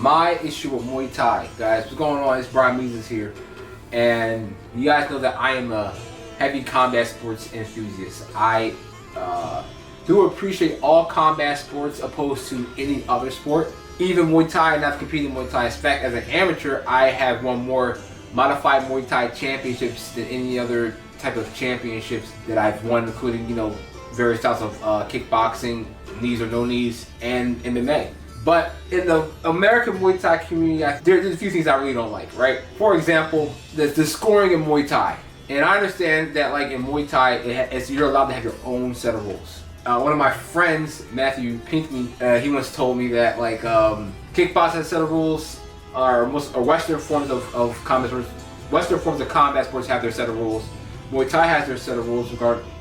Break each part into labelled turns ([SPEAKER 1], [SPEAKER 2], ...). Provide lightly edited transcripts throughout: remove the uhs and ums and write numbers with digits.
[SPEAKER 1] my issue with Muay Thai, guys, what's going on? It's Brimezus here, and you guys know that I am a heavy combat sports enthusiast. I do appreciate all combat sports opposed to any other sport. Even Muay Thai, not competing Muay Thai. In fact, as an amateur, I have won more modified Muay Thai championships than any other type of championships that I've won, including, you know, various styles of kickboxing, knees or no knees, and MMA. But in the American Muay Thai community, there's a few things I really don't like, right? For example, the scoring in Muay Thai. And I understand that, like, in Muay Thai, you're allowed to have your own set of rules. One of my friends, Matthew Pinckney, he once told me that, like, kickboxing has a set of rules, or Western forms of combat sports. Western forms of combat sports have their set of rules. Muay Thai has their set of rules,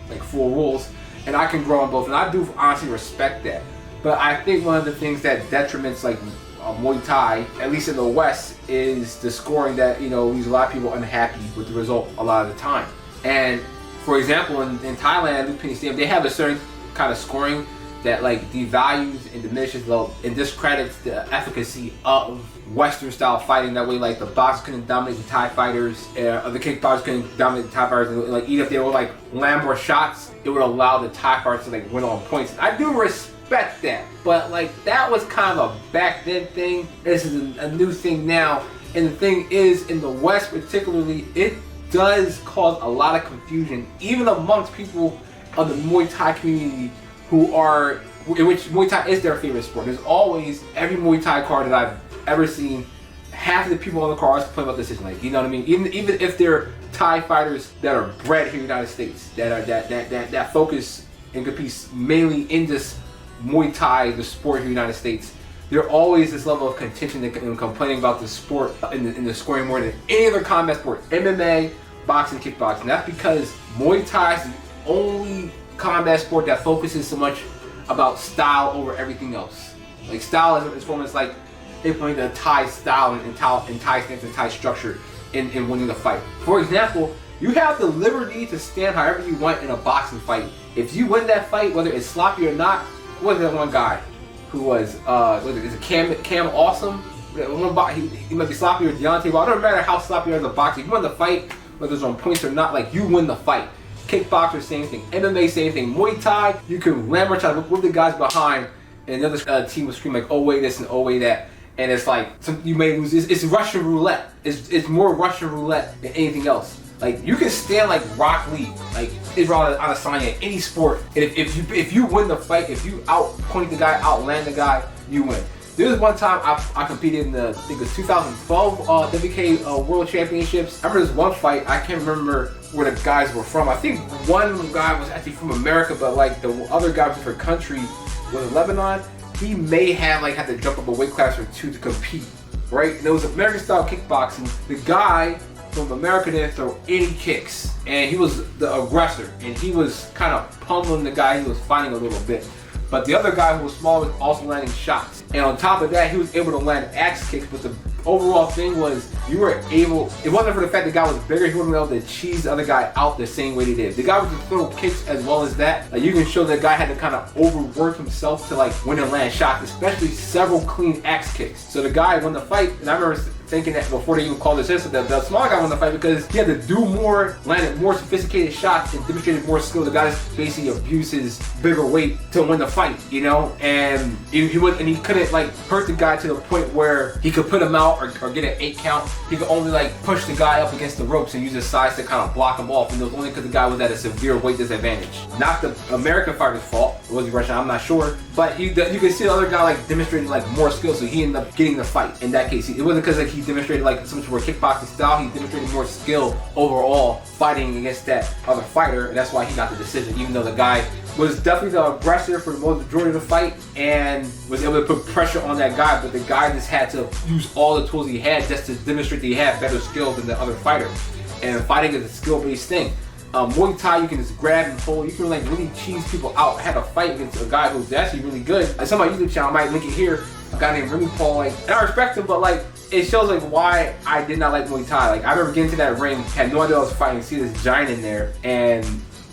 [SPEAKER 1] like 4 rules, and I can grow on both, and I do honestly respect that. But I think one of the things that detriments like Muay Thai, at least in the West, is the scoring that, you know, leaves a lot of people unhappy with the result a lot of the time. And for example, in Thailand, Lumpini Stadium, they have a certain kind of scoring that like devalues and diminishes and discredits the efficacy of Western style fighting. That way, like, the boxers couldn't dominate the Thai fighters, or the kickboxers couldn't dominate the Thai fighters. And, like, even if they were like land more shots, it would allow the Thai fighters to like win on points. I do respect that, but like that was kind of a back then thing. This is a new thing now, and the thing is, in the West particularly, it does cause a lot of confusion, even amongst people of the Muay Thai community in which Muay Thai is their favorite sport. There's always, every Muay Thai card that I've ever seen, half of the people on the card always complain about this decision. Like, you know what I mean? Even if they're Thai fighters that are bred here in the United States, that focus and compete mainly in this Muay Thai, the sport here in the United States, there always this level of contention and complaining about the sport in the scoring more than any other combat sport, MMA, boxing, kickboxing. That's because Muay Thai is the only combat sport that focuses so much about style over everything else. Like, style is almost like implementing the Thai style and Thai stance and Thai structure in winning the fight. For example, you have the liberty to stand however you want in a boxing fight. If you win that fight, whether it's sloppy or not, what was that one guy who was is it Cam Awesome? He might be sloppy, or Deontay, but it doesn't matter how sloppy you are as a boxer. If you win the fight, whether it's on points or not, like, you win the fight. Kickboxer, same thing. MMA, same thing. Muay Thai, you can ram or try to whip the guys behind, and another team will scream like, "Oh wait this" and "Oh wait that," and it's like you may lose. It's Russian roulette. It's more Russian roulette than anything else. Like, you can stand like Rock Lee, like Israel Adesanya, in any sport, and if you win the fight, if you outpoint the guy, outland the guy, you win. There was one time I competed in I think it was 2012 WK World Championships. I remember this one fight, I can't remember where the guys were from. I think one guy was actually from America, but like the other guy from a different country was in Lebanon. He may have like had to jump up a weight class or 2 to compete, right? And it was American style kickboxing. The guy from America didn't throw any kicks, and he was the aggressor, and he was kind of pummeling the guy he was fighting a little bit. But the other guy who was smaller was also landing shots. And on top of that, he was able to land axe kicks, but the overall thing was, you were able, it wasn't for the fact the guy was bigger, he wasn't able to cheese the other guy out the same way they did. The guy was to throw kicks as well as that. Like, you can show that guy had to kind of overwork himself to like win and land shots, especially several clean axe kicks. So the guy won the fight, and I remember thinking that before they even called this system, that the small guy won the fight because he had to do more, landed more sophisticated shots, and demonstrated more skill. The guy just basically abused his bigger weight to win the fight, you know? And he couldn't like hurt the guy to the point where he could put him out or get an 8 count. He could only like push the guy up against the ropes and use his size to kind of block him off, and it was only because the guy was at a severe weight disadvantage. Not the American fighter's fault. Was he Russian? I'm not sure. But you can see the other guy like demonstrating like more skill, so he ended up getting the fight. In that case, it wasn't because like he demonstrated like so much more kickboxing style. He demonstrated more skill overall fighting against that other fighter, and that's why he got the decision. Even though the guy was definitely the aggressor for the majority of the fight and was able to put pressure on that guy, but the guy just had to use all the tools he had just to demonstrate that he had better skill than the other fighter. And fighting is a skill-based thing. Muay Thai, you can just grab and pull. You can like really cheese people out. I had a fight against a guy who's actually really good. It's on my YouTube channel, I might link it here. A guy named Remy Paul, like, and I respect him, but like, it shows like why I did not like Muay Thai. Like, I remember getting to that ring, had no idea I was fighting, see this giant in there, and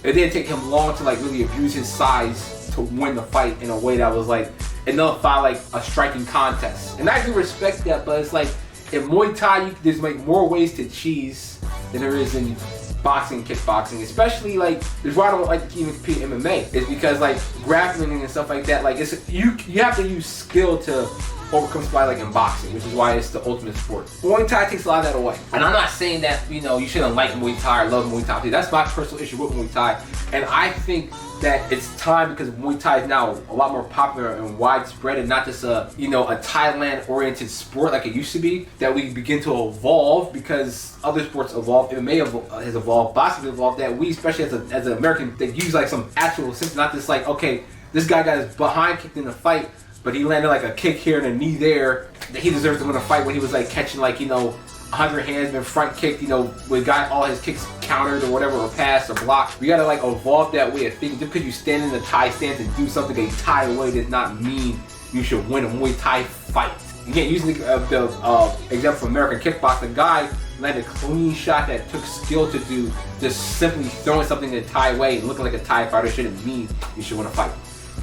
[SPEAKER 1] it didn't take him long to like really abuse his size to win the fight in a way that was like and they'll fight like a striking contest. And I do respect that, but it's like in Muay Thai, there's like more ways to cheese than there is in boxing, kickboxing, especially like there's why I don't like to even compete in MMA is because like grappling and stuff like that, like it's you have to use skill to overcome somebody like in boxing, which is why it's the ultimate sport. Muay Thai takes a lot of that away. And I'm not saying that, you know, you shouldn't like Muay Thai or love Muay Thai. That's my personal issue with Muay Thai. And I think that it's time because Muay Thai is now a lot more popular and widespread and not just a, you know, a Thailand oriented sport like it used to be, that we begin to evolve because other sports evolve, MMA has evolved, boxing has evolved, that we, especially as an American, they use like some actual sense, not just like, okay, this guy got his behind kicked in the fight, but he landed like a kick here and a knee there, that he deserves to win a fight when he was like catching like, you know, 100 hands, been front kicked, you know, we got all his kicks countered or whatever, or passed or blocked. We gotta like evolve that way of thinking. Just because you stand in the Thai stance and do something a Thai way does not mean you should win a Muay Thai fight. Again, using the example from American kickboxing, the guy landed a clean shot that took skill to do. Just simply throwing something in a Thai way and looking like a Thai fighter shouldn't mean you should win a fight.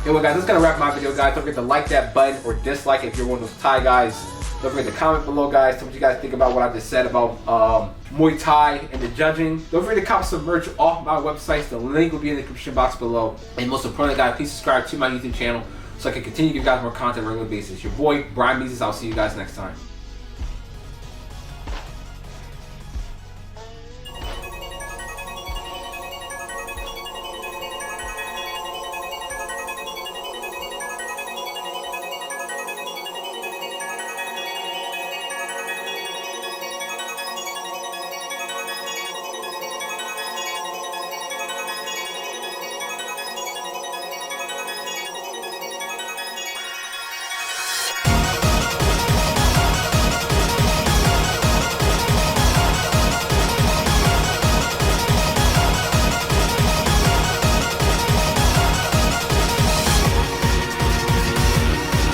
[SPEAKER 1] Anyway guys, that's gonna wrap my video guys. Don't forget to like that button or dislike it if you're one of those Thai guys. Don't forget to comment below guys, tell me what you guys think about what I just said about Muay Thai and the judging. Don't forget to cop some merch off my websites. The link will be in the description box below. And most importantly guys, please subscribe to my YouTube channel so I can continue to give you guys more content on a regular basis. Your boy, Brimezus. I'll see you guys next time.